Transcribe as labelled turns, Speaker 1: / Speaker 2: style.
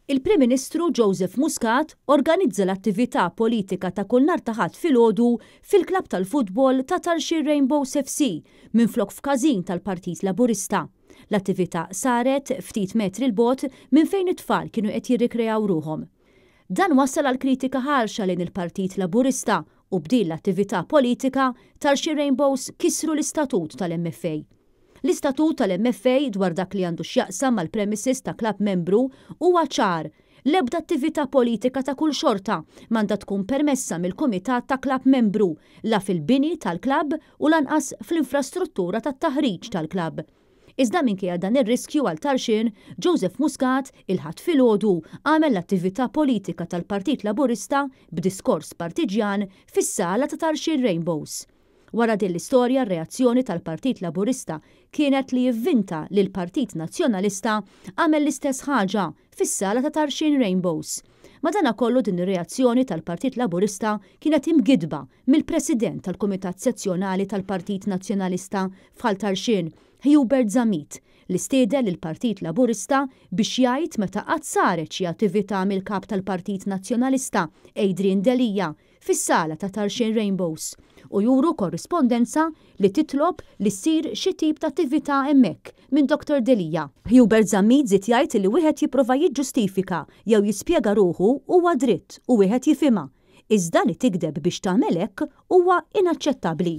Speaker 1: Il-Prim Ministru Joseph Muscat organizza l-attività politika ta' kull nhar ta' Ħadd filgħodu fil-klabb tal-futbol ta' Tarxir Rainbows FC minflok f'każin tal-Partit Laburista. L-attività saret ftit metri l-bogħod minn fejn it-tfal kienu qed jirrikreaw ruhom. Dan wassal għal kritika ħarxa lejn il-Partit Laburista u bdil l-attività politika Tarxir Rainbows kisru l-istatut tal-MFA. L-istatut tal-MFA dwar dak li għandu x'jaqsam mal-premises ta' klabb membru huwa ċar. L-ebda attività politika ta' kull xorta m'għandha tkun permessa mill-Kumitat ta' Klabb Membru la fil-bini tal-klabb u lanqas fl-infrastruttura tat-taħriġ tal-klabb. Iżda minkejja dan ir-riskju għal Tarxin, Joseph Muscat il-Ħadd filgħodu għamel l-attività politika tal-Partit Laburista b'diskors partiġjan fis-sala ta' Tarxin Rainbows. Wara din l-istorja r-reazzjoni tal-Partit Laburista kienet li jivvinta li l-Partit Nazzjonalista għamel l-istess ħaġa fis-sala ta' Tarxin Rainbows. Madankollu din ir-reazzjoni tal-Partit Laburista kienet imgidba mill-President tal-Kumitat Sezzjonali tal-Partit Nazzjonalista f'Ħal Tarxin, Hubert Zamit, li stieden lill-Partit Laburista biex jgħid meta qatt saret xi attività mill-kap tal-Partit Nazzjonalista Adrian Delija fis-sala ta' Tarxin Rainbows u juru korrispondenza li titlob li ssir xi tip ta' attività hemmhekk minn Dr. Delija. Hubert Zamit żied jgħid li wieħed jipprova jiġġustifika jew jispjega ruħu huwa dritt u wieħed jifhimha. Iżda li tikdeb biex tagħmel hekk huwa inaċċettabbli.